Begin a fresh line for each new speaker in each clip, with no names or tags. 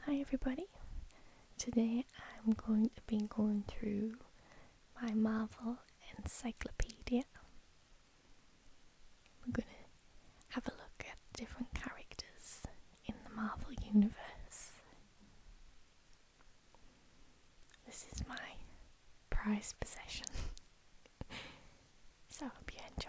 Hi everybody. Today I'm going to be going through my Marvel Encyclopedia. We're going to have a look at different characters in the Marvel universe. This is my prized possession. So I hope you enjoy.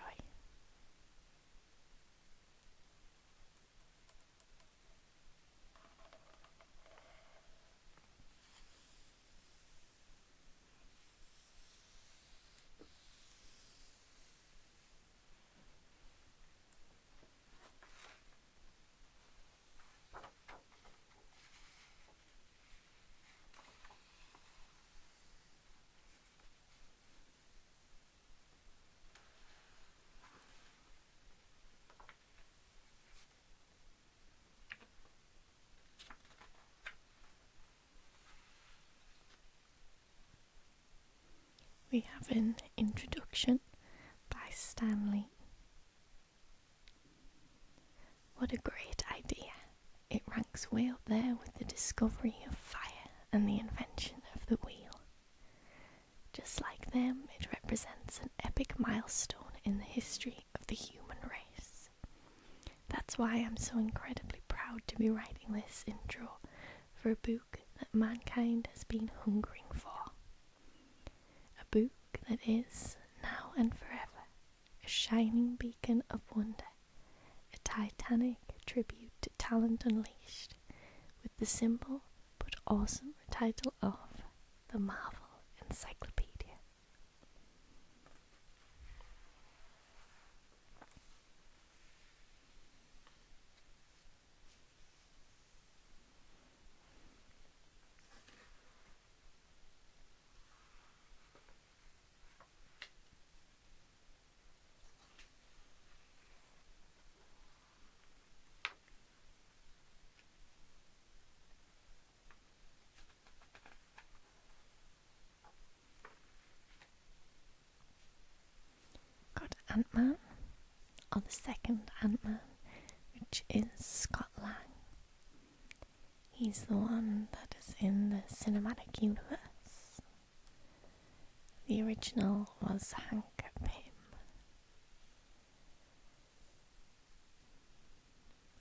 We have an introduction by Stan Lee. What a great idea. It ranks way up there with the discovery of fire and the invention of the wheel. Just like them, it represents an epic milestone in the history of the human race. That's why I'm so incredibly proud to be writing this intro for a book that mankind has been hungering for. A book that is, now and forever, a shining beacon of wonder, a titanic tribute to talent unleashed, with the simple but awesome title of the Marvel Encyclopedia. Got Ant-Man, or the second Ant-Man, which is Scott Lang. He's the one that is in the cinematic universe. The original was Hank Pym.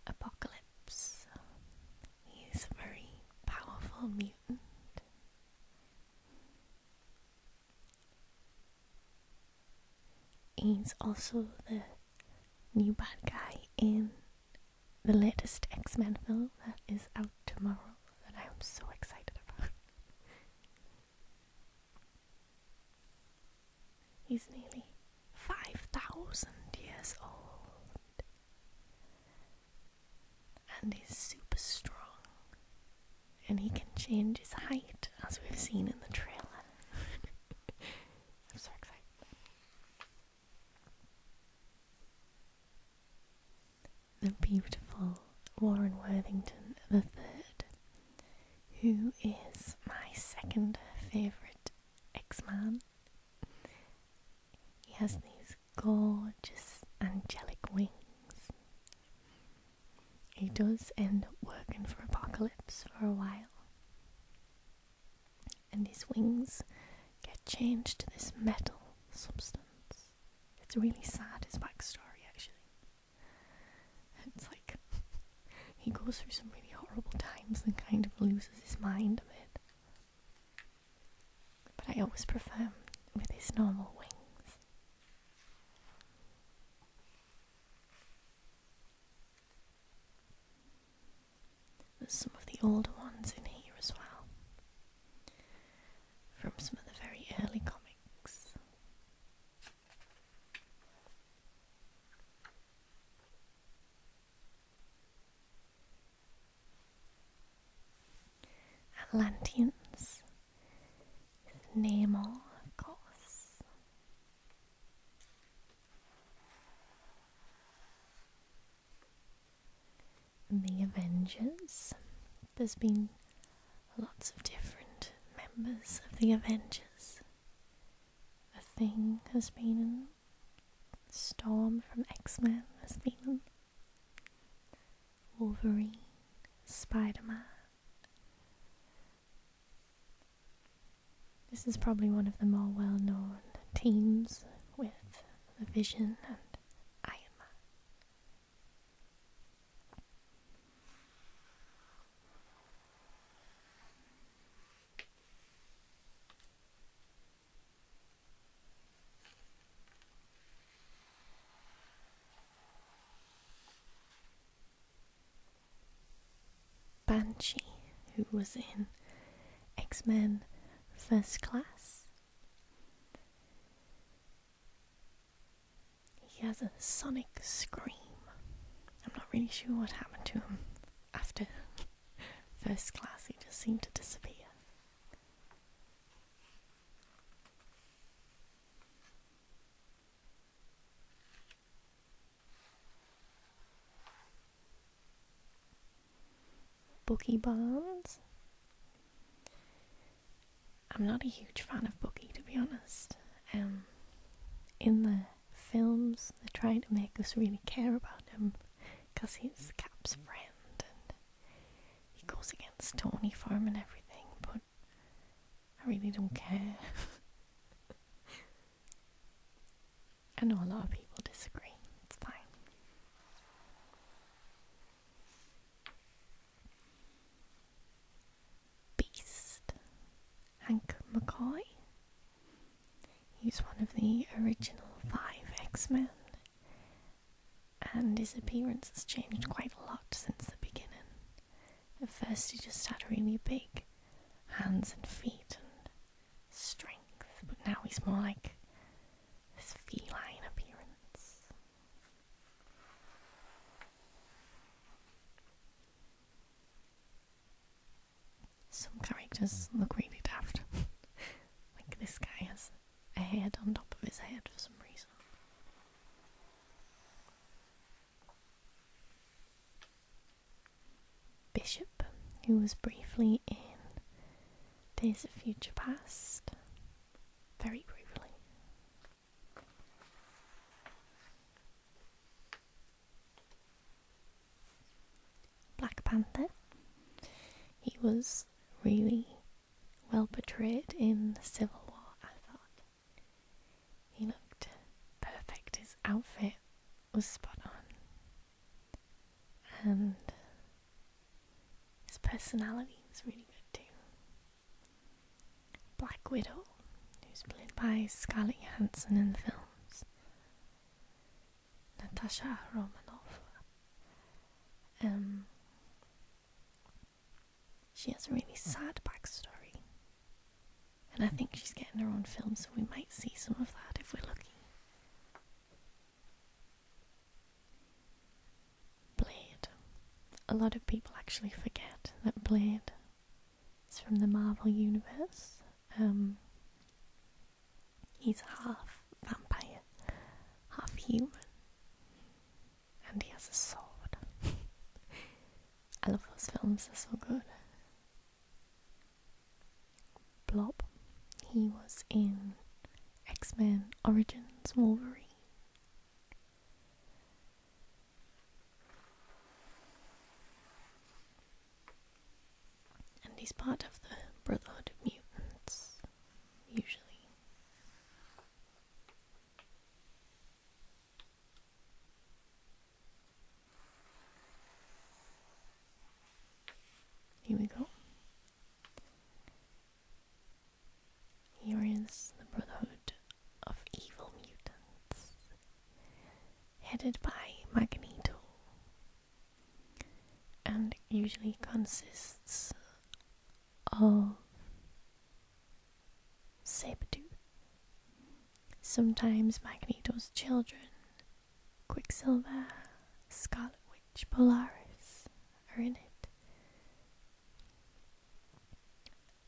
Apocalypse. He's a very powerful mutant. He's also the new bad guy in the latest X-Men film that is out tomorrow that I am so excited about. He's nearly 5,000 years old and he's super strong, and he can change his height as we've seen in the trailer. I'm so excited. The beautiful Warren Worthington III, who is my second favourite X-Man. He has these gorgeous angelic wings. He does end up working for Apocalypse for a while, and his wings get changed to this metal substance. It's really sad, his backstory actually. It's like he goes through some really horrible times and kind of loses his mind a bit. But I always prefer him with his normal wings. There's some of the older ones in here as well, from some of the very early comics. Atlanteans, Namor, of course. And the Avengers. There's been lots of different members of the Avengers. The Thing has been in. Storm from X-Men has been in. Wolverine, Spider-Man, This is probably one of the more well-known teams with the Vision and Iron Man. Banshee, who was in X-Men First Class. He has a sonic scream. I'm not really sure what happened to him after First Class. He just seemed to disappear. Bucky Barnes. I'm not a huge fan of Bucky, to be honest. In the films, they try to make us really care about him because he's Cap's friend and he goes against Tony for him and everything, but I really don't care. I know a lot of people disagree. It's fine. Beast. Hank McCoy. He's one of the original 5 X-Men, and his appearance has changed quite a lot since the beginning. At first he just had really big hands and feet and strength, but now he's more like this feline appearance. Some characters look really daft. Like this guy has a head on top of his head for some reason. Bishop, who was briefly in Days of Future Past. Very briefly. Black Panther. He was really well portrayed in Civil War, I thought. He looked perfect. His outfit was spot on. And his personality was really good too. Black Widow, who's played by Scarlett Johansson in the films. Natasha Romanoff. She has a really sad backstory. And I think she's getting her own film, so we might see some of that if we're lucky. Blade. A lot of people actually forget that Blade is from the Marvel Universe. He's half vampire, half human, and he has a sword. I love those films, they're so good. Blob. He was in X-Men Origins Wolverine. And he's part of the Brotherhood of Mutants, usually. Here we go. Here is the Brotherhood of Evil Mutants, headed by Magneto, and it usually consists of Sabretooth, sometimes Magneto's children, Quicksilver, Scarlet Witch, Polaris are in it.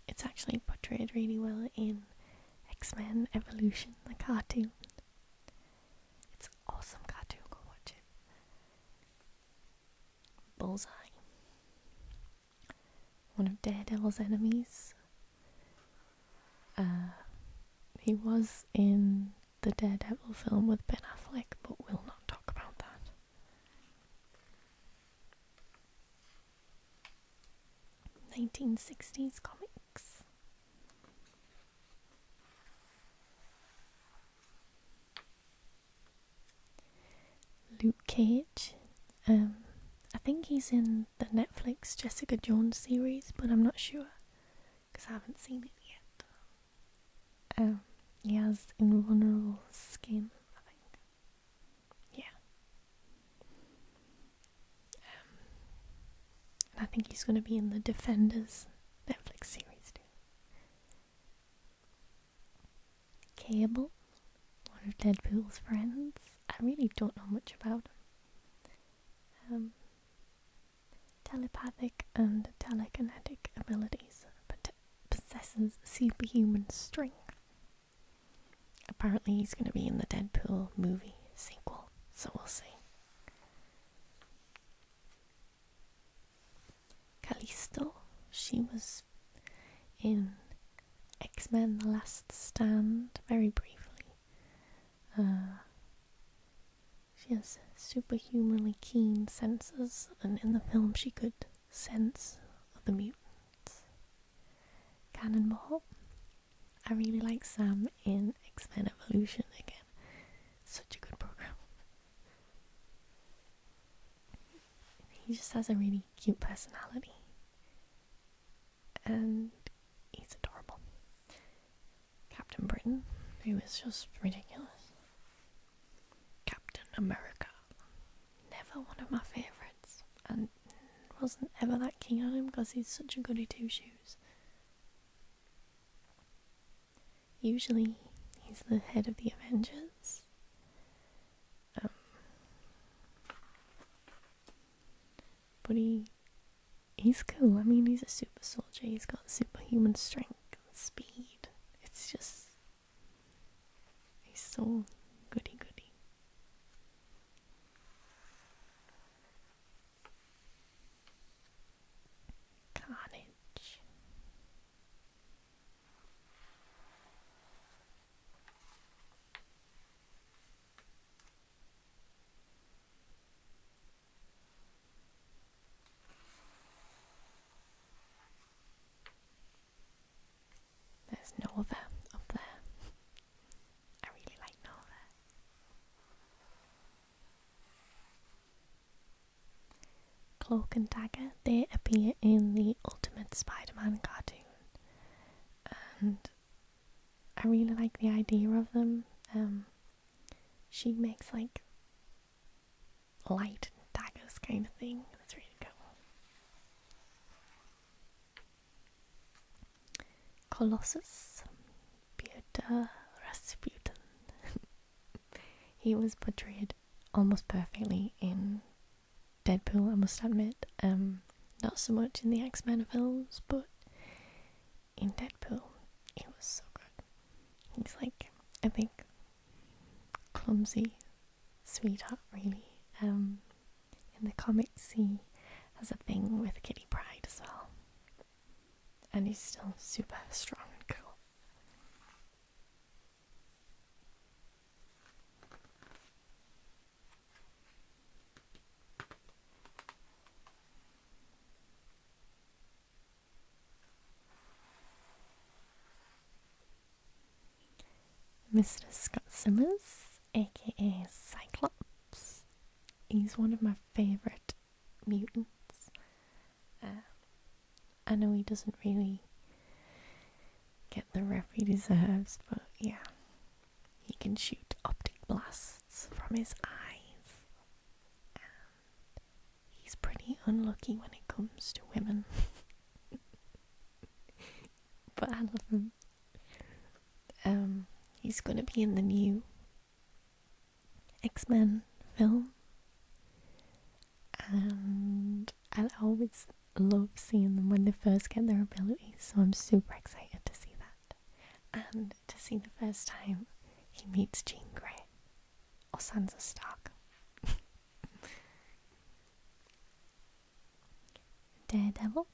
It's actually portrayed really well in X-Men Evolution, the cartoon. It's an awesome cartoon, go watch it. Bullseye. One of Daredevil's enemies. He was in the Daredevil film with Ben Affleck, but we'll not talk about that. '60s comics. Luke Cage. I think he's in the Netflix Jessica Jones series, but I'm not sure because I haven't seen it yet. He has invulnerable skin, I think. Yeah. And I think he's going to be in the Defenders Netflix series too. Cable, one of Deadpool's friends. I really don't know much about him. Telepathic and telekinetic abilities, but possesses superhuman strength. Apparently he's going to be in the Deadpool movie sequel, so we'll see. Callisto, she was in X-Men The Last Stand very briefly. She has superhumanly keen senses, and in the film she could sense other mutants. Cannonball. I really like Sam in X-Men Evolution again. Such a good program. He just has a really cute personality. And he's adorable. Captain Britain, who is just ridiculous. Captain America. Never one of my favourites. And wasn't ever that keen on him because he's such a goody two-shoes. Usually he's the head of the Avengers. But he's cool. I mean, he's a super soldier. He's got superhuman strength and speed. It's just, he's so goody goody. Carnage. There's Nova up there. I really like Nova. Cloak and Dagger, they appear in the Ultimate Spider-Man cartoon. And I really like the idea of them. She makes like light daggers kind of thing. That's really cool. Colossus, Peter Rasputin. He was portrayed almost perfectly in Deadpool, I must admit. Not so much in the X-Men films, but in Deadpool, he was so good. He's like, I think, clumsy sweetheart, really. In the comics, he has a thing with Kitty Pryde as well. And he's still super strong and cool. Mr. Scott Summers, aka Cyclops. He's one of my favourite mutants. I know he doesn't really get the rep he deserves, but yeah. He can shoot optic blasts from his eyes. And he's pretty unlucky when it comes to women. But I love him. He's going to be in the new X-Men film. And I always love seeing them when they first get their abilities, so I'm super excited to see that. And to see the first time he meets Jean Grey or Sansa Stark. Daredevil.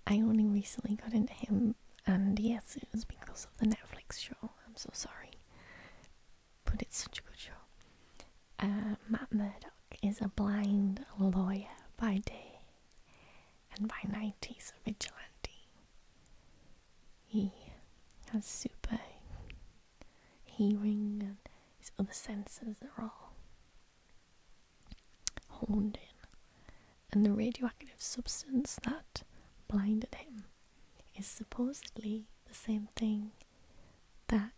I only recently got into him, and yes, it was because of the Netflix show. I'm so sorry. But it's such a good show. Matt Murdock is a blind lawyer by day, and by night he's a vigilante. He has super hearing, and his other senses are all drowned in, and the radioactive substance that blinded him is supposedly the same thing that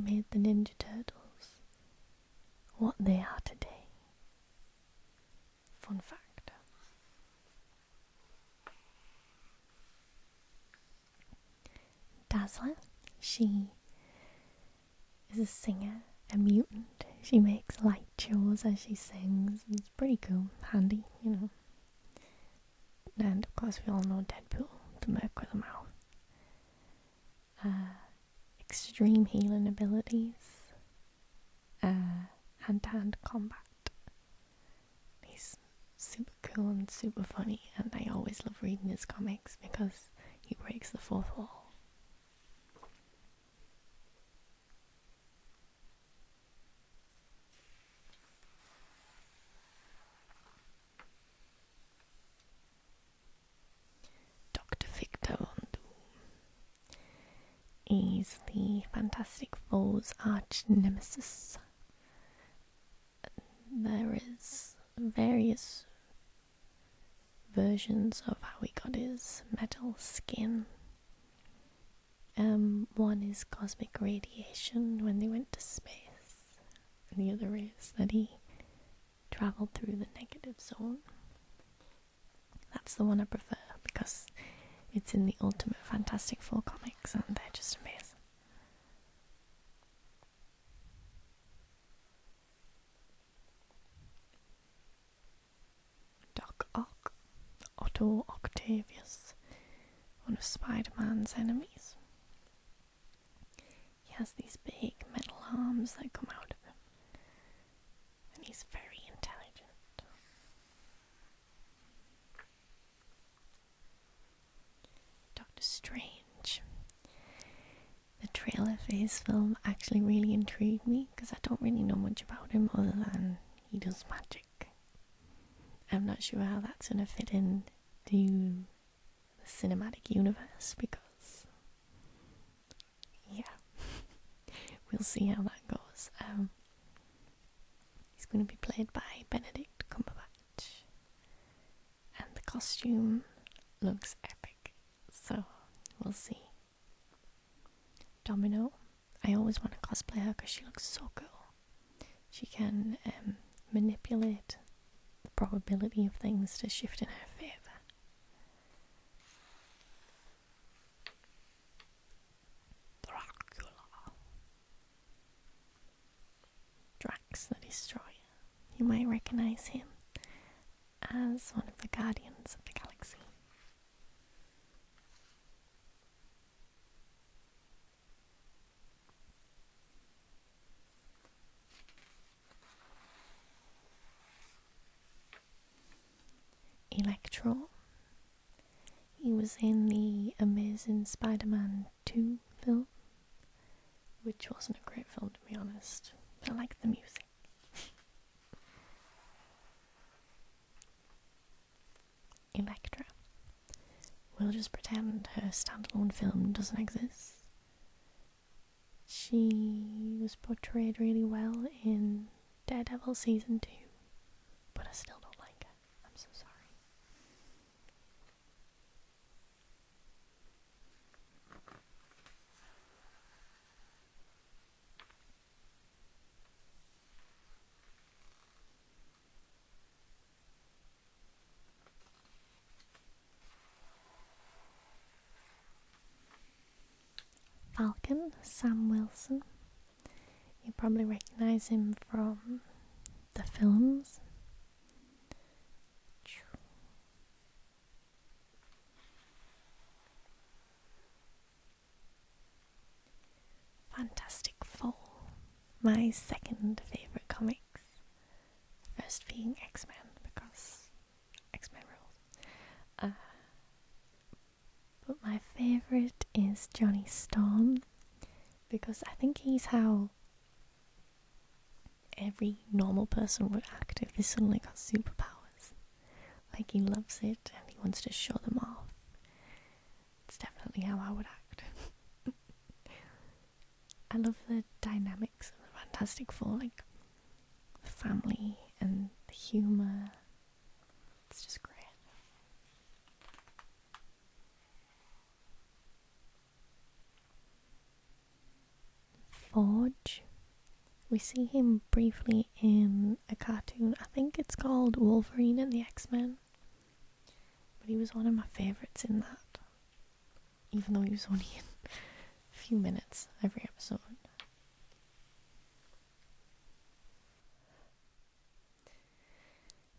made the Ninja Turtles what they are today. Fun fact. Dazzler, she is a singer, a mutant. She makes light shows as she sings. It's pretty cool, handy, you know. And of course we all know Deadpool, the Merc with a mouth. Extreme healing abilities, hand-to-hand combat. He's super cool and super funny, and I always love reading his comics because he breaks the fourth wall. Dr. Victor Von Doom is the Fantastic Four's arch nemesis. There is various versions of how he got his metal skin. One is cosmic radiation when they went to space, and the other is that he travelled through the negative zone. That's the one I prefer because it's in the Ultimate Fantastic Four comics and they're just amazing. Doc Ock, Otto Octavius, one of Spider-Man's enemies. He has these big metal arms that come out of him, and he's very intelligent. Doctor Strange. The trailer for his film actually really intrigued me because I don't really know much about him other than he does magic. I'm not sure how that's going to fit in to the cinematic universe because, yeah, we'll see how that goes. He's going to be played by Benedict Cumberbatch, and the costume looks epic, so we'll see. Domino, I always want to cosplay her because she looks so cool. She can manipulate the probability of things to shift in her favour. Dracula. Drax the Destroyer. You might recognise him as one of the Guardians of the Galaxy. Electro. He was in the Amazing Spider-Man 2 film, which wasn't a great film to be honest. I like the music. Elektra. We'll just pretend her standalone film doesn't exist. She was portrayed really well in Daredevil Season 2, but I still don't like her. I'm so sorry. Falcon, Sam Wilson. You probably recognise him from the films. Fantastic Four, my second favourite comics. First being X-Men, because X-Men rules. But my favourite is Johnny Storm, because I think he's how every normal person would act if they suddenly got superpowers. Like, he loves it and he wants to show them off. It's definitely how I would act. I love the dynamics of the Fantastic Four, like the family and the humour We see him briefly in a cartoon. I think it's called Wolverine and the X-Men. But he was one of my favourites in that. Even though he was only in a few minutes every episode.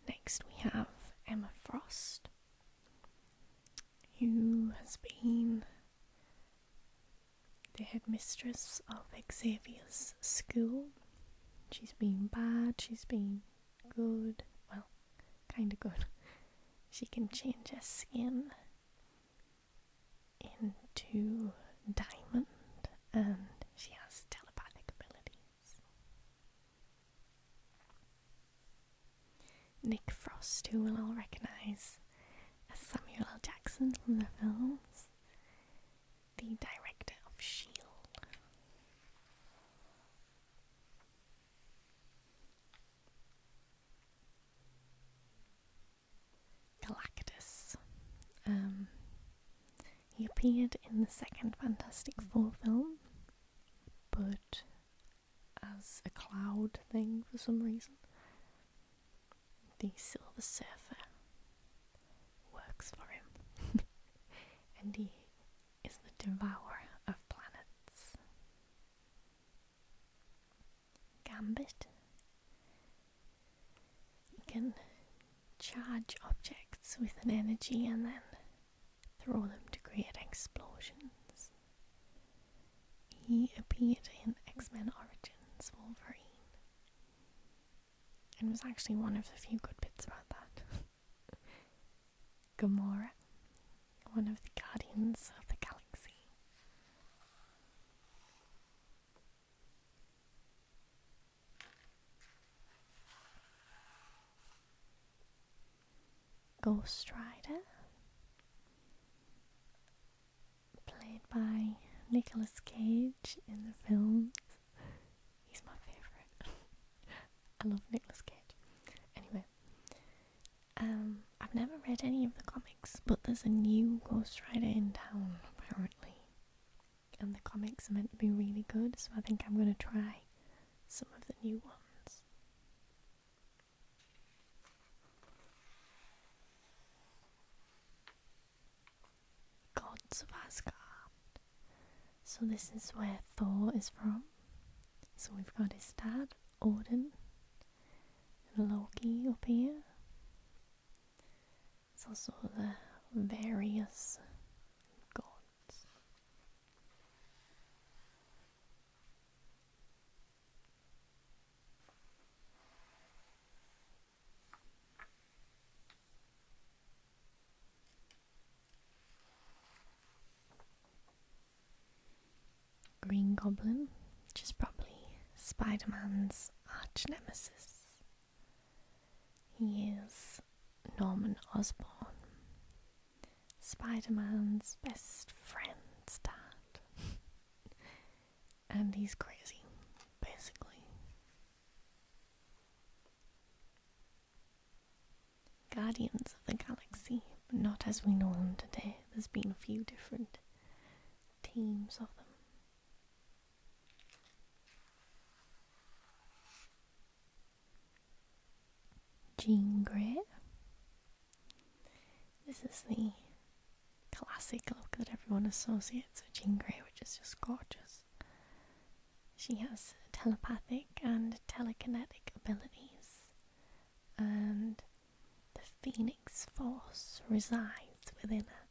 Next we have Emma Frost, who has been the headmistress of Xavier's school. She's been bad, she's been good, well, kinda good. She can change her skin into diamond, and she has telepathic abilities. Nick Frost, who we'll all recognise as Samuel L. Jackson from the films, the director of S.H.I.E.L.D. Galactus. He appeared in the second Fantastic Four film, but as a cloud thing for some reason. The Silver Surfer works for him, and he is the devourer of planets. Gambit. He can charge objects with an energy and then throw them to create explosions. He appeared in X-Men Origins Wolverine and was actually one of the few good bits about that. Gamora, one of the Guardians of the Galaxy. Ghost Rider, played by Nicolas Cage in the films. He's my favourite. I love Nicolas Cage. Anyway, I've never read any of the comics, but there's a new Ghost Rider in town apparently, and the comics are meant to be really good, so I think I'm going to try some of the new ones. Gods of Asgard. So this is where Thor is from. So we've got his dad, Odin, and Loki up here. It's also the various gods. Green Goblin, which is probably Spider-Man's arch nemesis. He is Norman Osborn, Spider-Man's best friend's dad. And he's crazy, basically. Guardians of the Galaxy, but not as we know them today. There's been a few different teams of them. Jean Grey. This is the classic look that everyone associates with Jean Grey, which is just gorgeous. She has telepathic and telekinetic abilities, and the Phoenix Force resides within her.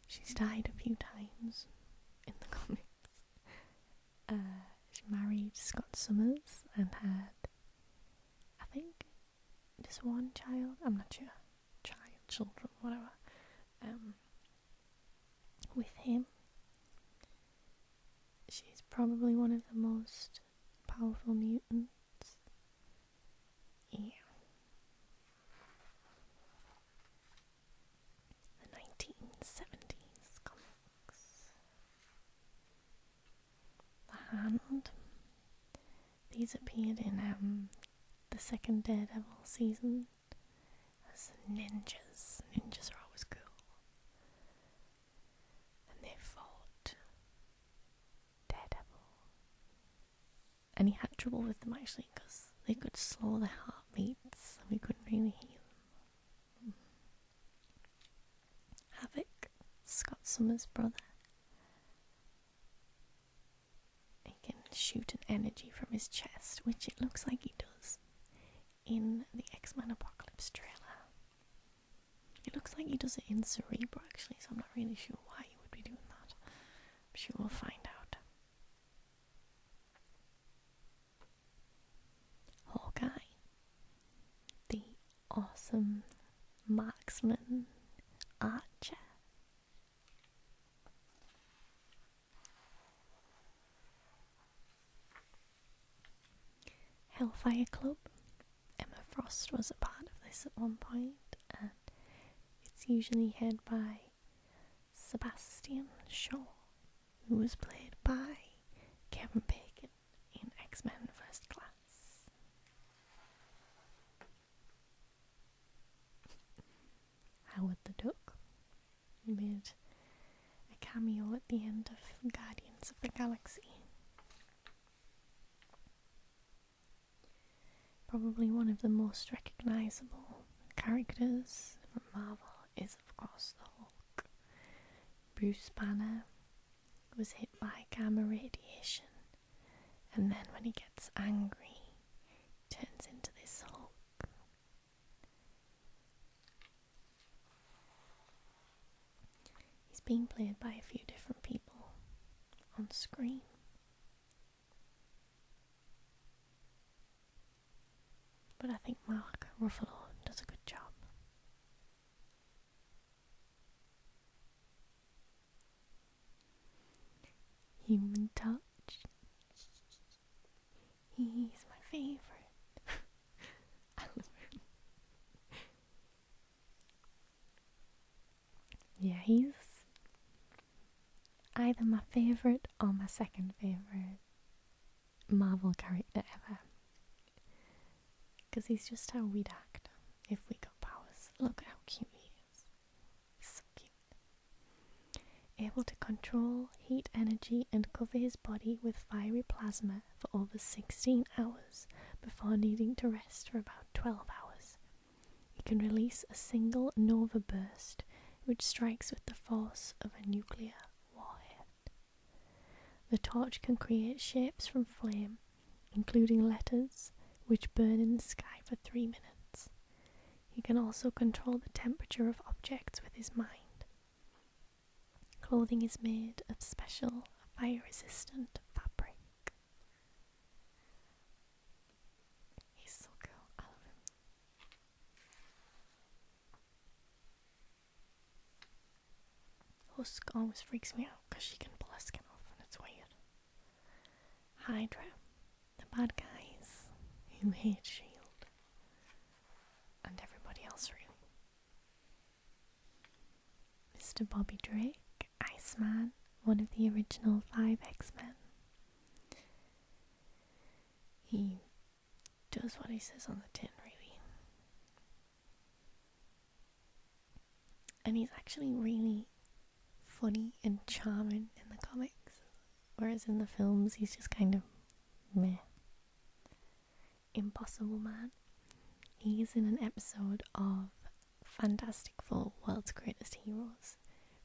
She's died a few times in the comics. She married Scott Summers and had, I think, just one child. I'm not sure. Children, whatever. With him. She's probably one of the most powerful mutants. Yeah. The 1970s comics. The Hand. These appeared in the second Daredevil season as ninjas. Ninjas are always cool. And they fought Daredevil. And he had trouble with them actually because they could slow their heartbeats and we couldn't really hear them. Havoc, Scott Summers' brother. He can shoot an energy from his chest, which it looks like he does in the X-Men Apocalypse trailer. It looks like he does it in Cerebro actually, so I'm not really sure why he would be doing that. I'm sure we'll find out. Hawkeye, the awesome marksman archer. Hellfire Club. Emma Frost was a part of this at one point, and it's usually head by Sebastian Shaw, who was played by Kevin Bacon in X-Men First Class. Howard the Duck. He made a cameo at the end of Guardians of the Galaxy. Probably one of the most recognisable characters from Marvel is of course the Hulk. Bruce Banner was hit by gamma radiation, and then when he gets angry, turns into this Hulk. He's being played by a few different people on screen. But I think Mark Ruffalo does a good job. Human Touch. He's my favourite. I love him. Yeah, he's either my favourite or my second favourite Marvel character ever. Because he's just how we'd act if we got powers. Look how cute he is. He's so cute. Able to control heat energy and cover his body with fiery plasma for over 16 hours before needing to rest for about 12 hours. He can release a single nova burst which strikes with the force of a nuclear warhead. The torch can create shapes from flame, including letters, which burn in the sky for 3 minutes. He can also control the temperature of objects with his mind. Clothing is made of special fire-resistant fabric. He's so cool. I love him. Husk always freaks me out because she can pull her skin off and it's weird. Hydra, the bad guys who hate S.H.I.E.L.D. and everybody else really. Mr. Bobby Drake, Iceman, one of the original 5 X-Men. He does what he says on the tin, really. And he's actually really funny and charming in the comics, whereas in the films he's just kind of meh. Impossible Man. He's in an episode of Fantastic Four: World's Greatest Heroes,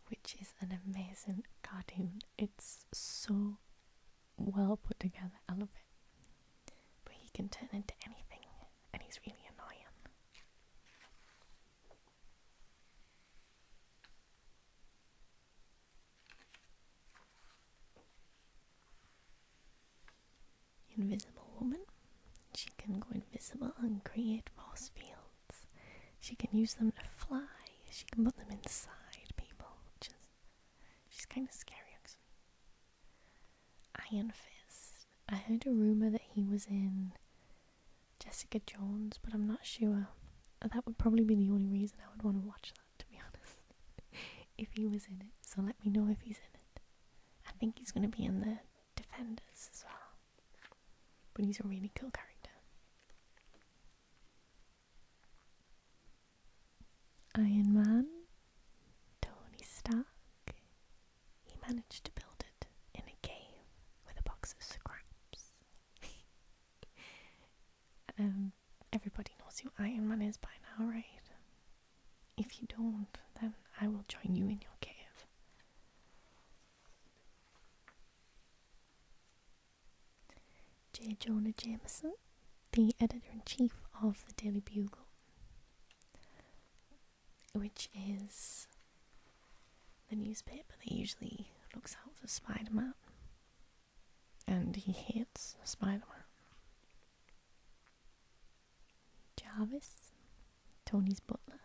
which is an amazing cartoon. It's so well put together. I love it. But he can turn into anything, and he's really annoying. Invisible Woman. She can go invisible and create force fields. She can use them to fly. She can put them inside people, she's kind of scary actually. Iron Fist. I heard a rumour that he was in Jessica Jones, but I'm not sure. That would probably be the only reason I would want to watch that, to be honest. If he was in it, so let me know if he's in it. I think he's going to be in the Defenders as well. But he's a really cool character. Iron Man, Tony Stark. He managed to build it in a cave with a box of scraps. knows who Iron Man is by now, right? If you don't, then I will join you in your cave. J. Jonah Jameson, the editor-in-chief of the Daily Bugle, which is the newspaper that usually looks out for Spider-Man, and he hates Spider-Man. Jarvis, Tony's butler.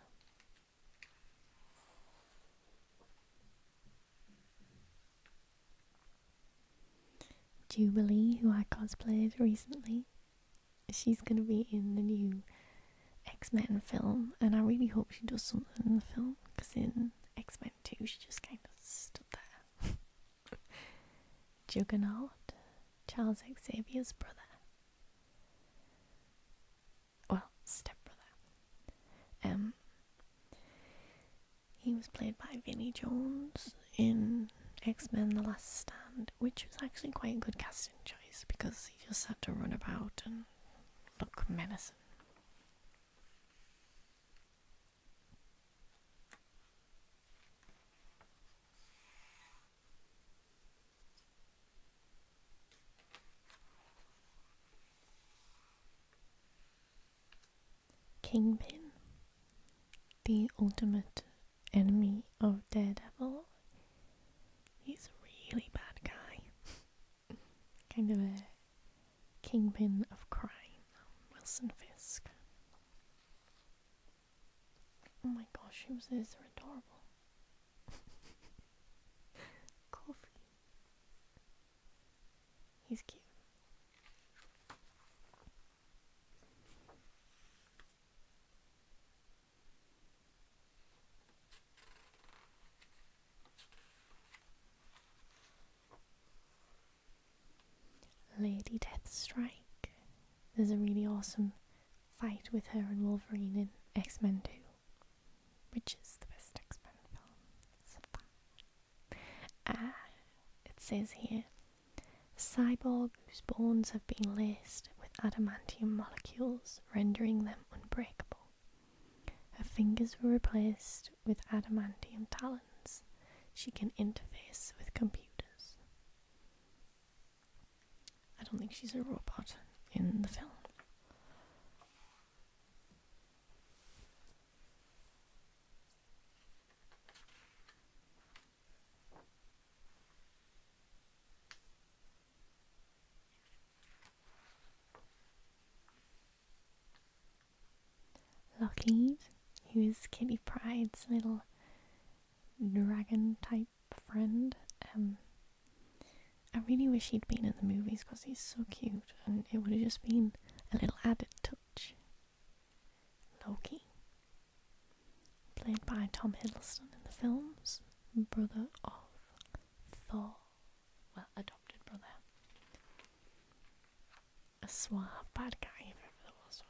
Jubilee, who I cosplayed recently. She's going to be in the new X-Men film, and I really hope she does something in the film, because in X-Men 2 she just kind of stood there. Juggernaut, Charles Xavier's brother. Well, stepbrother. He was played by Vinnie Jones in X-Men The Last Stand, which was actually quite a good casting choice because he just had to run about and look menacing. Kingpin, the ultimate enemy of Daredevil. He's a really bad guy. Kind of a kingpin of crime. Wilson Fisk. Oh my gosh, who's this? They're adorable. Coffee. He's cute. Lady Deathstrike. There's a really awesome fight with her and Wolverine in X-Men 2, which is the best X-Men film. It says here, cyborg whose bones have been laced with adamantium molecules, rendering them unbreakable. Her fingers were replaced with adamantium talons. She can interface with computers. I don't think she's a robot in the film. Lockheed, who is Kitty Pryde's little dragon type friend. I really wish he'd been in the movies because he's so cute and it would have just been a little added touch. Loki, played by Tom Hiddleston in the films, brother of Thor, well, adopted brother. A suave bad guy if ever there was one.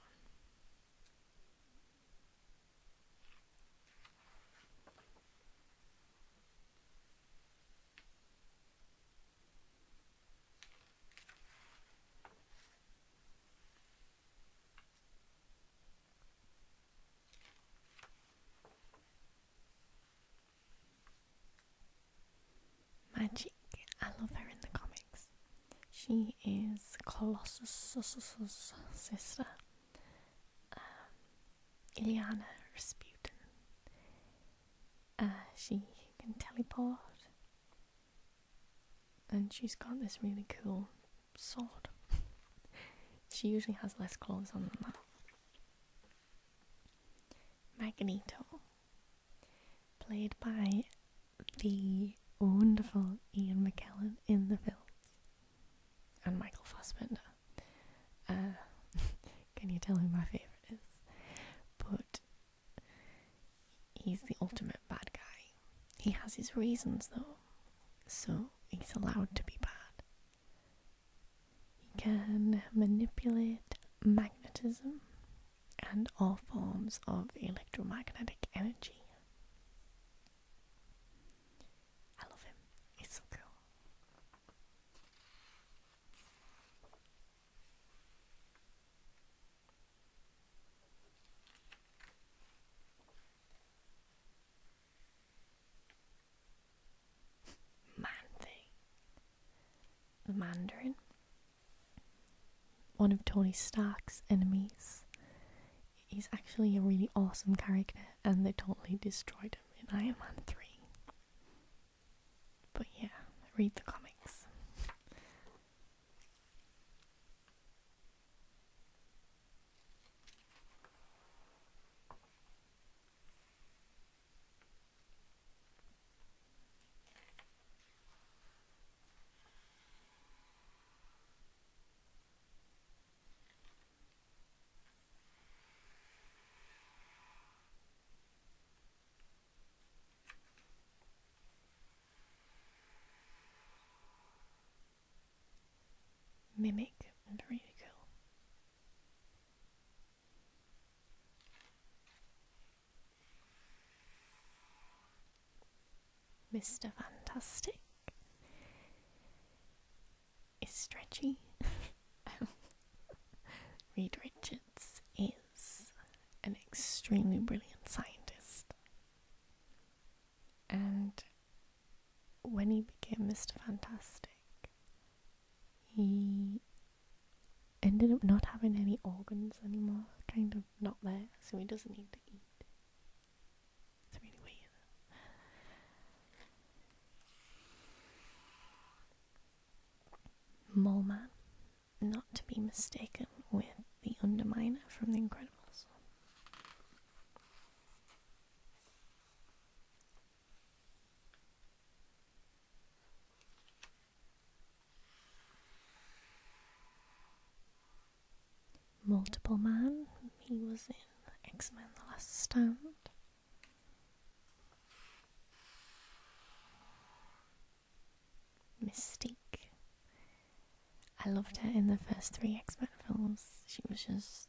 Magic, I love her in the comics. She is Colossus' sister, Ileana Rasputin. She can teleport, and she's got this really cool sword. She usually has less clothes on than that. Magneto, played by the wonderful Ian McKellen in the films, and Michael Fassbender. Can you tell who my favourite is? But he's the ultimate bad guy. He has his reasons though, so he's allowed to be bad. He can manipulate magnetism and all forms of electromagnetic energy. I love him. He's so cool. Mandarin, one of Tony Stark's enemies. He's actually a really awesome character, and they totally destroyed him in Iron Man 3. But yeah, read the comics. Mimic is really cool. Mr. Fantastic is stretchy. Reed Richards is an extremely brilliant scientist, and when he became Mr. Fantastic, he ended up not having any organs anymore, kind of not there, so he doesn't need to eat. It's really weird. Mole Man, not to be mistaken with the Underminer from The Incredibles. Multiple Man, he was in X-Men The Last Stand. Mystique. I loved her in the first 3 X-Men films. She was just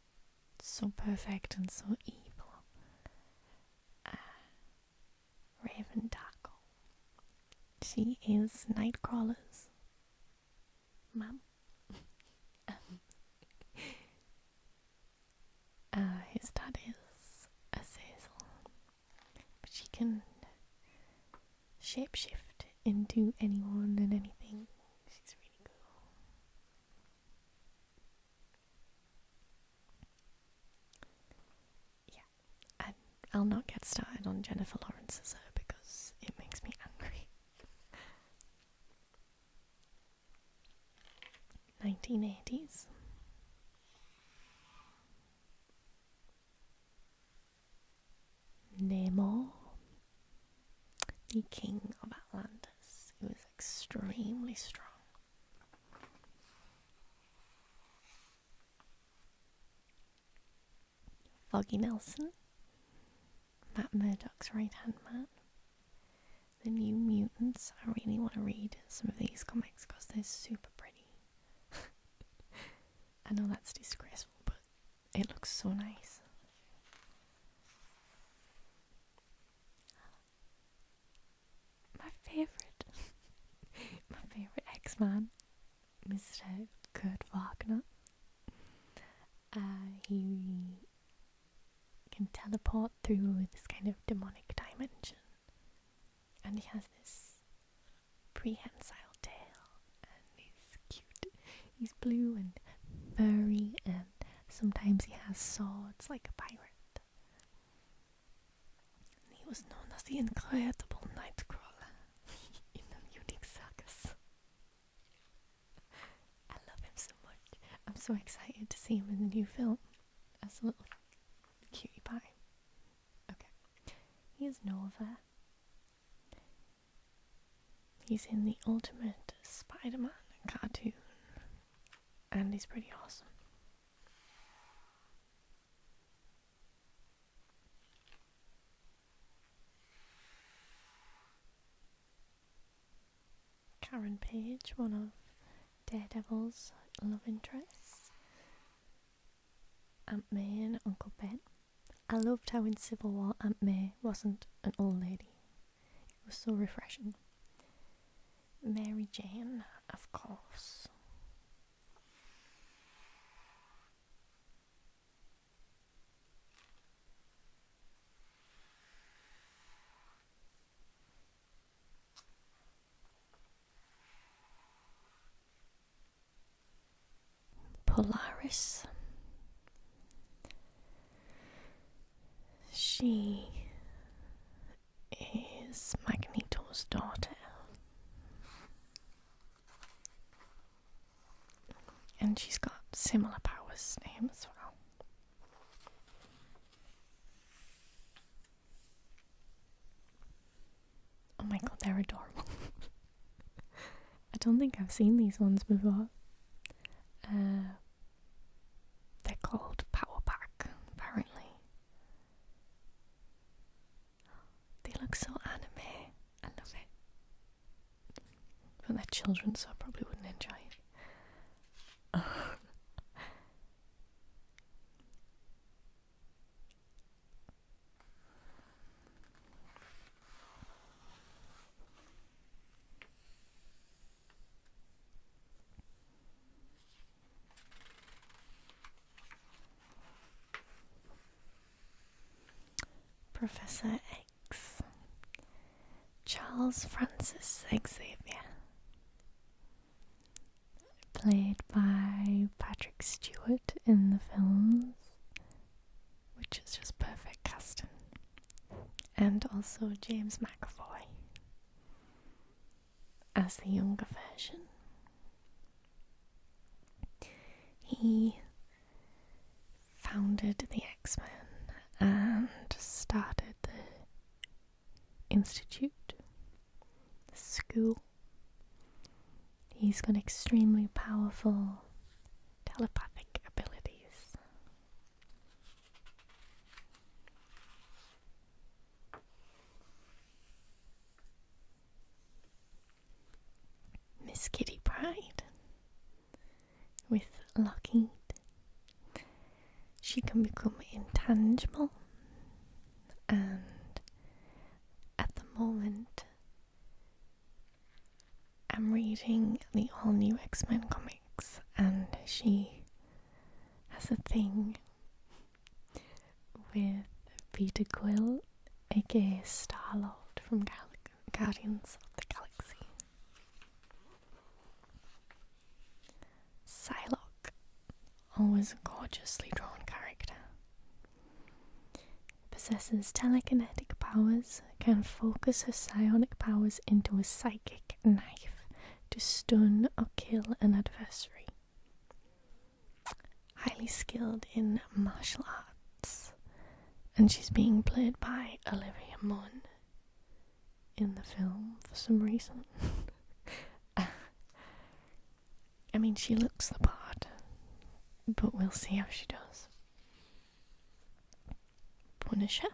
so perfect and so evil. Raven Darko. She is Nightcrawler's mum. His dad is Azazel, but she can shapeshift into anyone and anything. She's really cool. Yeah, and I'll not get started on Jennifer Lawrence's hair because it makes me angry. 1980s. Namor, the king of Atlantis, who is extremely strong. Foggy Nelson, Matt Murdock's right-hand man. The New Mutants, I really want to read some of these comics because they're super pretty. I know that's disgraceful, but it looks so nice. My favourite X-Man, Mr. Kurt Wagner. He can teleport through this kind of demonic dimension, and he has this prehensile tail, and he's cute. He's blue and furry, and sometimes he has swords like a pirate. And he was known as the Incredible Nightcrawler in the Unique Circus. I love him so much. I'm so excited to see him in the new film as a little cutie pie. Okay. Here's Nova. He's in the Ultimate Spider-Man cartoon, and he's pretty awesome. Karen Page, one of Daredevil's love interests. Aunt May and Uncle Ben. I loved how in Civil War Aunt May wasn't an old lady. It was so refreshing. Mary Jane, of course. Polaris. She is Magneto's daughter. And she's got similar powers to him as well. Oh my god, they're adorable. I don't think I've seen these ones before. They're called Power Pack, apparently. They look so anime. I love it. But they're children, so I probably wouldn't enjoy it. Professor X, Charles Francis Xavier, played by Patrick Stewart in the films, which is just perfect casting, and also James McAvoy as the younger version. He founded the X-Men and started the institute, the school. He's got extremely powerful telepathic abilities. Miss Kitty Pryde with Lockheed. She can become intangible, and at the moment I'm reading the all-new X-Men comics, and she has a thing with Peter Quill, aka Star-Lord from Guardians of the Galaxy. Psylocke, always a gorgeously drawn character. Possesses telekinetic powers, can focus her psionic powers into a psychic knife to stun or kill an adversary. Highly skilled in martial arts, and she's being played by Olivia Munn in the film for some reason. I mean, she looks the part, but we'll see how she does. Punisher.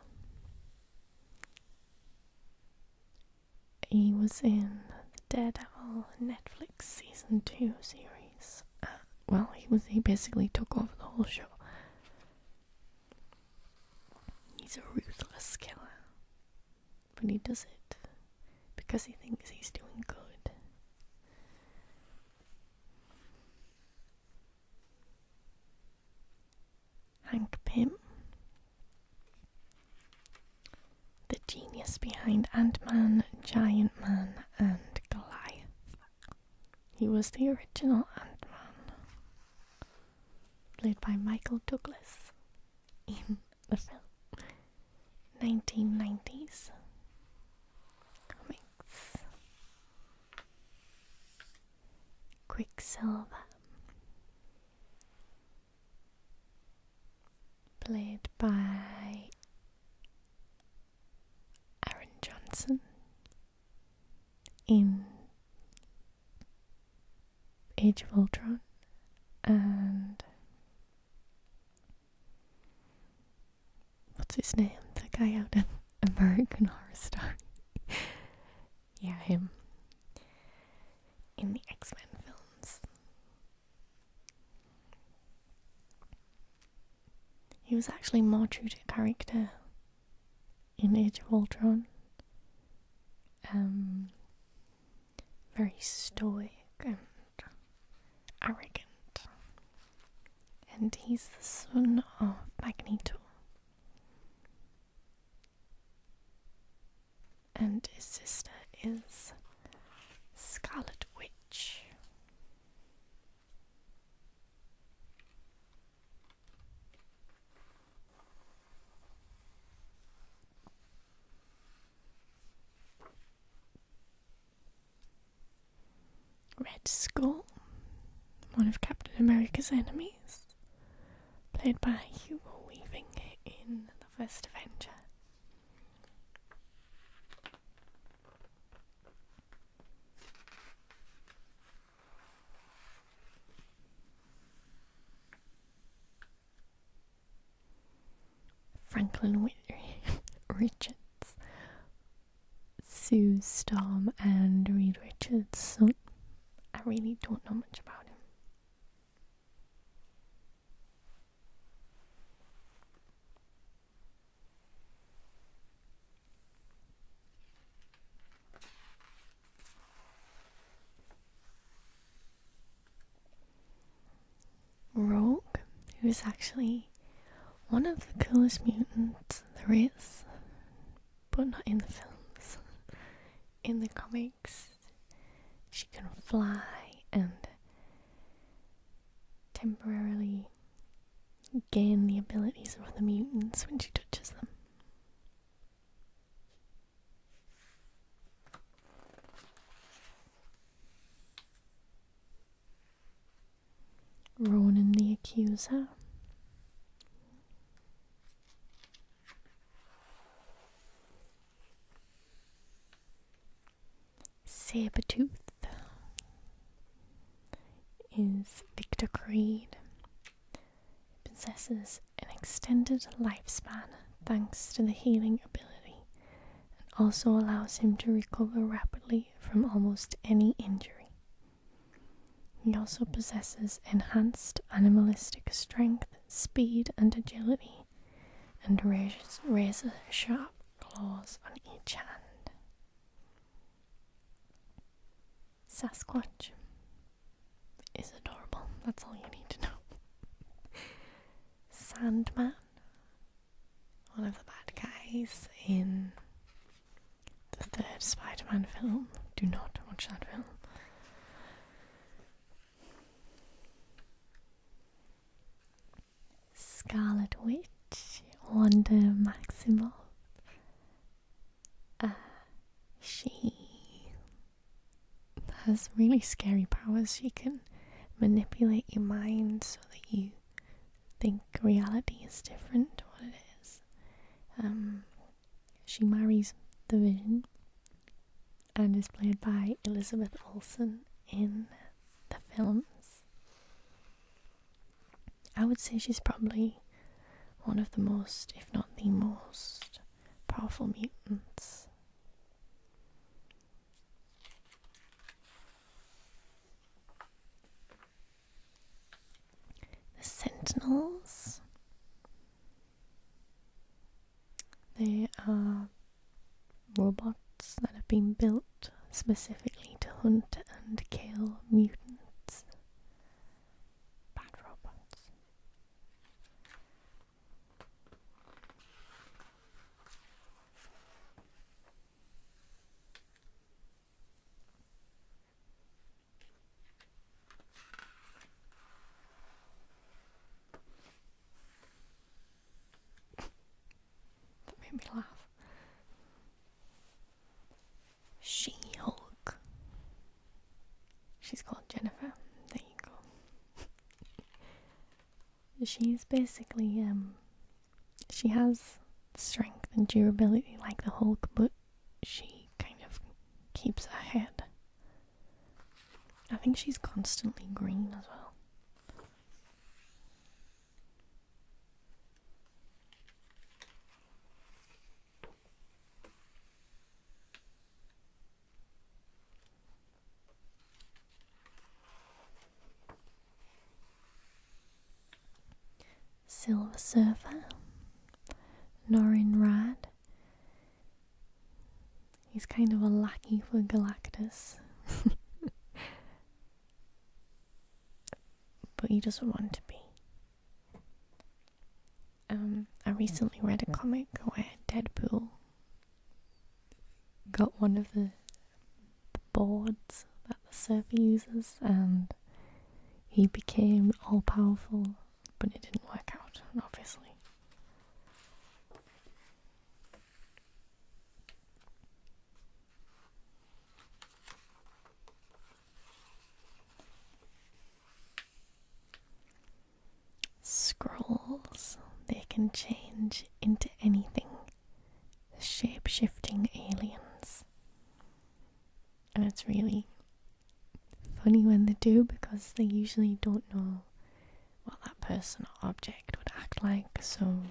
He was in the Daredevil Netflix season 2 series. He basically took over the whole show. He's a ruthless killer, but he does it because he thinks he's doing good. Hank Pym, the genius behind Ant-Man, Giant Man, and Goliath. He was the original Ant-Man, played by Michael Douglas in the film. 1990s comics. Quicksilver, played by Aaron Johnson in Age of Ultron, and what's his name? The guy out in American Horror Story. Yeah, him. In the X-Men films. He was actually more true to character in Age of Ultron. Very stoic and arrogant. And he's the son of Magneto. And his sister is Scarlet Witch. Red Skull, one of Captain America's enemies, played by Hugo Weaving in the first Avenger. Franklin Richards, Sue Storm and Reed Richards' son. I really don't know much about him. Rogue, who is actually one of the coolest mutants there is, but not in the films. In the comics, she can fly and temporarily gain the abilities of other mutants when she touches them. Ronan the Accuser. Sabretooth is Victor Creed. He possesses an extended lifespan thanks to the healing ability, and also allows him to recover rapidly from almost any injury. He also possesses enhanced animalistic strength, speed and agility, and razor-sharp claws on each hand. Sasquatch is adorable, that's all you need to know. Sandman, one of the bad guys in the third Spider-Man film. Do not watch that film. Scarlet Witch, Wanda Maximoff. She has really scary powers. She can manipulate your mind so that you think reality is different to what it is. She marries the Vision and is played by Elizabeth Olsen in the films. I would say she's probably one of the most, if not the most, powerful mutants. The Sentinels. They are robots that have been built specifically to hunt and kill mutants. Bad robots. That made me laugh. She-Hulk. She's called Jennifer. There you go. She's basically, she has strength and durability like the Hulk, but she kind of keeps her head. I think she's constantly green as well. Silver Surfer, Norrin Rad. He's kind of a lackey for Galactus. But he doesn't want to be. I recently read a comic where Deadpool got one of the boards that the Surfer uses and he became all powerful, but it didn't work out, obviously. shape-shifting aliens. And it's really funny when they do, because they usually don't know what that person or object would act like, so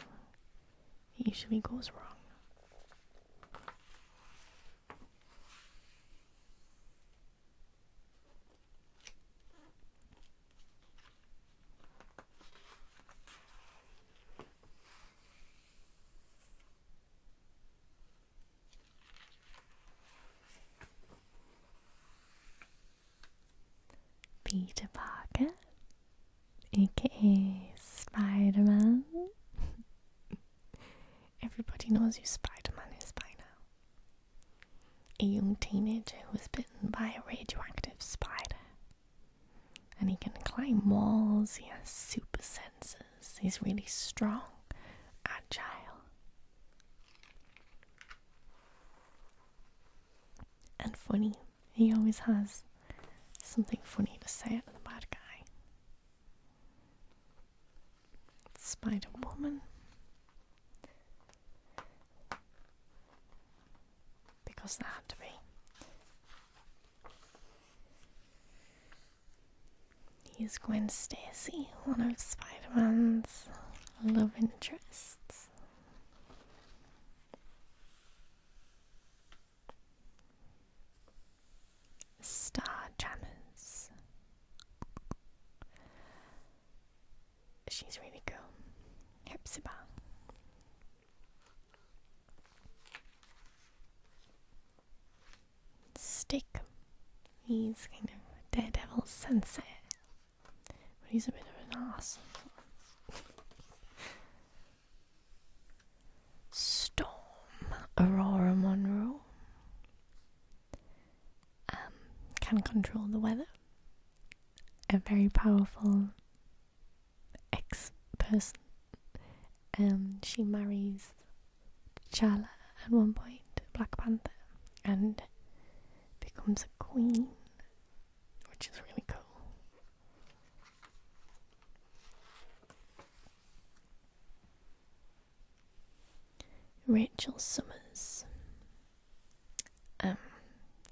it usually goes wrong. Peter Parker, aka Spider-Man. Everybody knows who Spider-Man is by now. A young teenager who was bitten by a radioactive spider. And he can climb walls, he has super senses, he's really strong, agile. And funny. He always has something funny to say to the bad guy. Spider-Woman. Because there had to be. He's Gwen Stacy, one of Spider-Man's love interests. Starjammers. She's really cool. Hepzibah. Stick. He's kind of Daredevil's sensei, but he's a bit of an arse. Storm. Aurora Monroe. Can control the weather. A very powerful ex-person. She marries T'Challa at one point, Black Panther, and becomes a queen, which is really cool. Rachel Summers.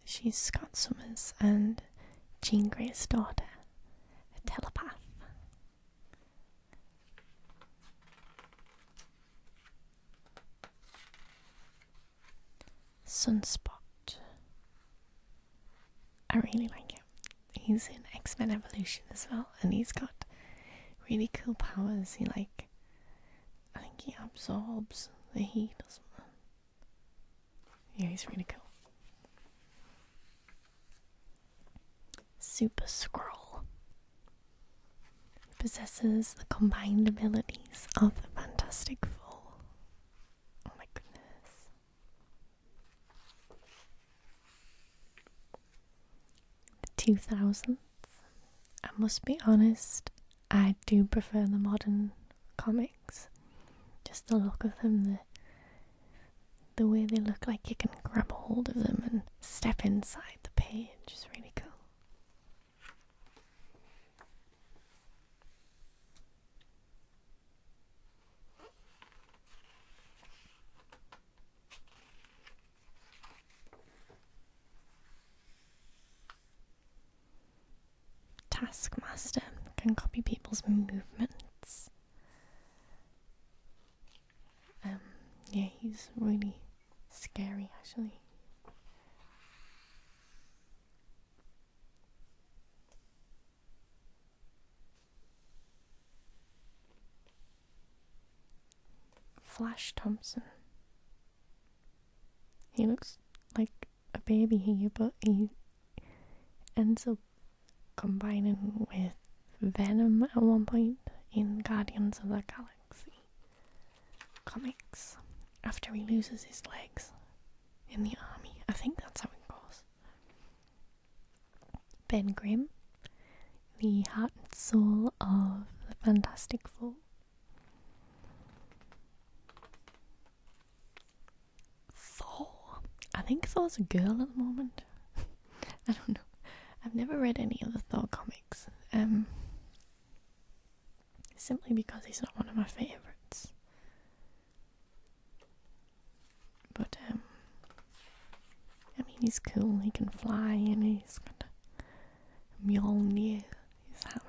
She's Scott Summers and Jean Grey's daughter, a telepath. Sunspot. I really like him. He's in X-Men Evolution as well, and he's got really cool powers. I think he absorbs the heat or something. Yeah, he's really cool. Super Skrull. Possesses the combined abilities of the Fantastic Four. Oh my goodness. The 2000s. I must be honest, I do prefer the modern comics. Just the look of them, the way they look like you can grab a hold of them and step inside the page is really cool. Taskmaster can copy people's movements. Yeah, he's really scary actually. Flash Thompson. He looks like a baby here, but he ends up combining with Venom at one point in Guardians of the Galaxy comics after he loses his legs in the army. I think that's how it goes. Ben Grimm, the heart and soul of the Fantastic Four. Thor. I think Thor's a girl at the moment. I don't know. I've never read any of the Thor comics. Simply because he's not one of my favourites. But He's cool, he can fly, and he's got a Mjolnir, his hammer.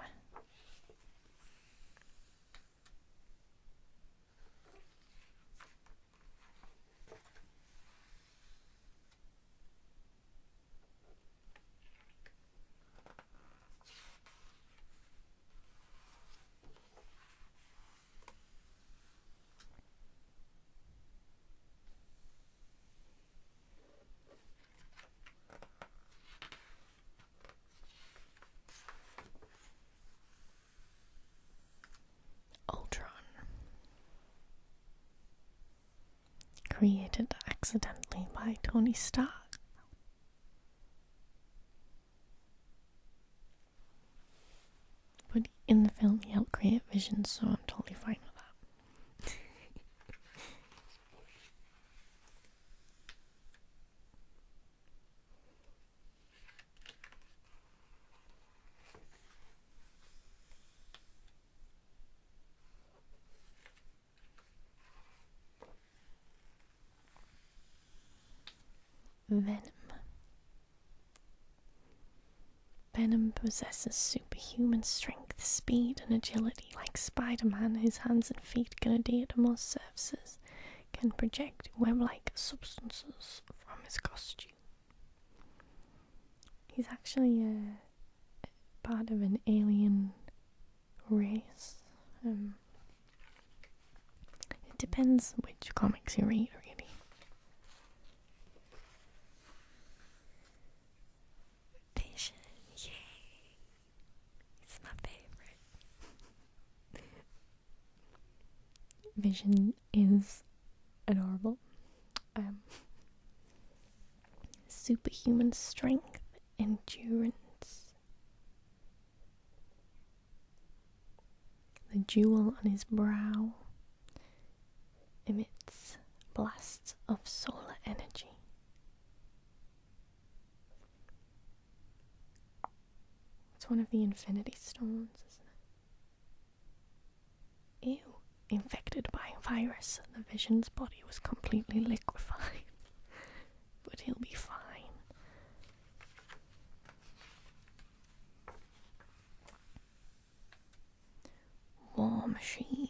Ultron. Created accidentally by Tony Stark. But in the film he helped create Vision, so I'm totally fine with that. Venom. Venom possesses superhuman strength, speed, and agility. Like Spider-Man, his hands and feet can adhere to most surfaces, can project web-like substances from his costume. He's actually a part of an alien race. It depends which comics you read, really. Vision, yay! It's my favorite. Vision is adorable. Superhuman strength, endurance. The jewel on his brow emits blasts of solar energy. It's one of the Infinity Stones, isn't it? Ew. Infected by a virus, the Vision's body was completely liquefied. But he'll be fine. War Machine.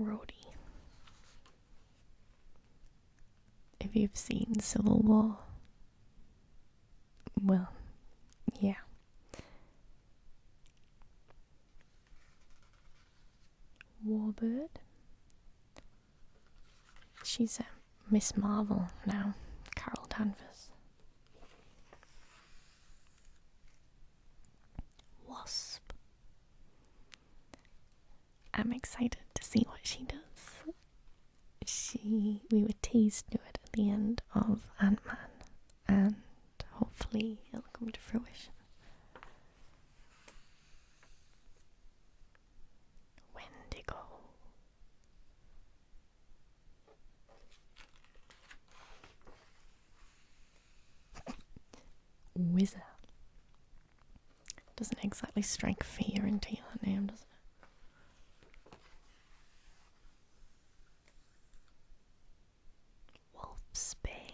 Rhodey. If you've seen Civil War, well, yeah. Warbird. She's a Miss Marvel now, Carol Danvers. Wasp. I'm excited to see what she does. We were teased to it at the end of Ant-Man, and hopefully it'll come to fruition. Wendigo. Wizard. Doesn't exactly strike fear into your name, does it? Wolfsbane.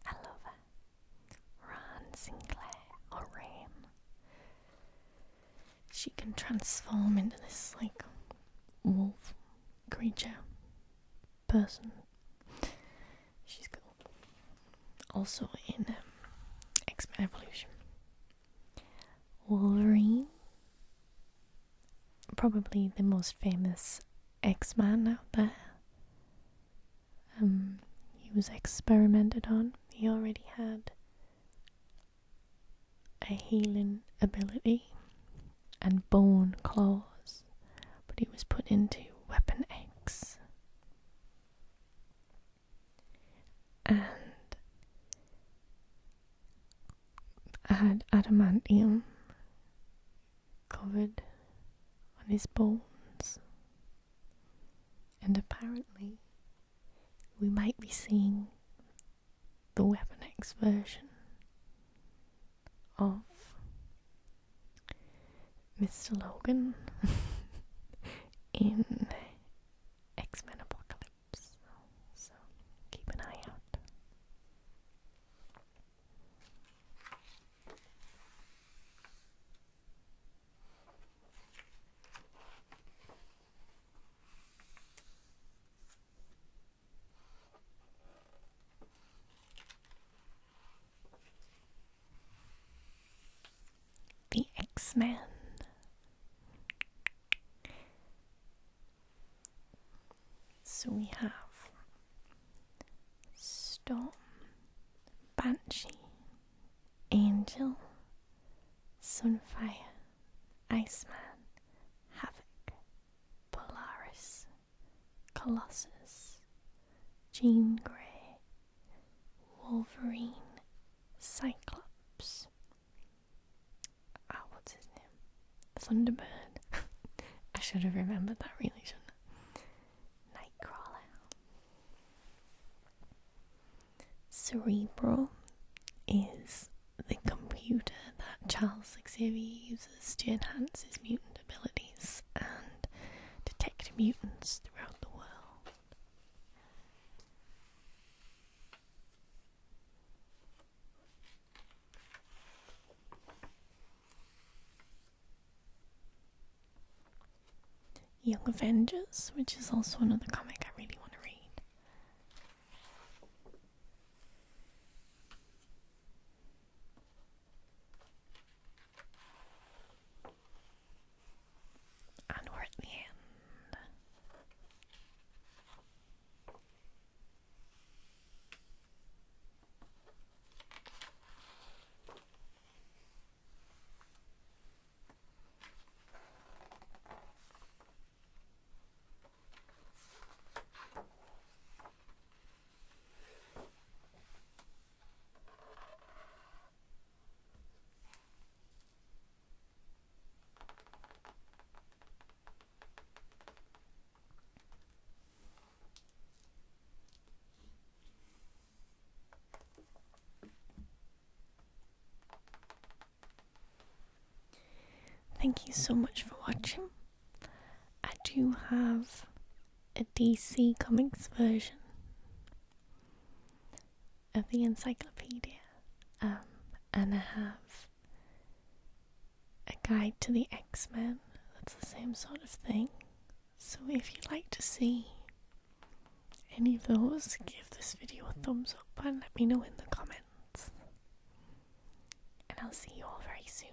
I love it. Ran Sinclair, or Rain. She can transform into this, like, wolf creature person. She's cool. Also in X-Men Evolution. Wolverine. Probably the most famous X-Man out there. He was experimented on. He already had a healing ability and bone claws, but he was put into Weapon X. And had adamantium covered on his bones. And apparently we might be seeing the Weapon X version of Mr. Logan in X-Men Apocalypse. So the X-Men. So we have Storm, Banshee, Angel, Sunfire, Iceman, Havoc, Polaris, Colossus, Jean Grey, Wolverine, Cyclops. What's his name? Thunderbird. I should have remembered that, really, shouldn't I? Nightcrawler. Cerebro is the computer that Charles Xavier uses to enhance his mutant abilities and detect mutants throughout the world. Young Avengers, which is also another comic I really want to read. And we're at the end. Thank you so much for watching. I do have a DC Comics version of the encyclopedia, and I have a guide to the X-Men that's the same sort of thing. So if you'd like to see any of those, give this video a thumbs up and let me know in the comments. And I'll see you all very soon.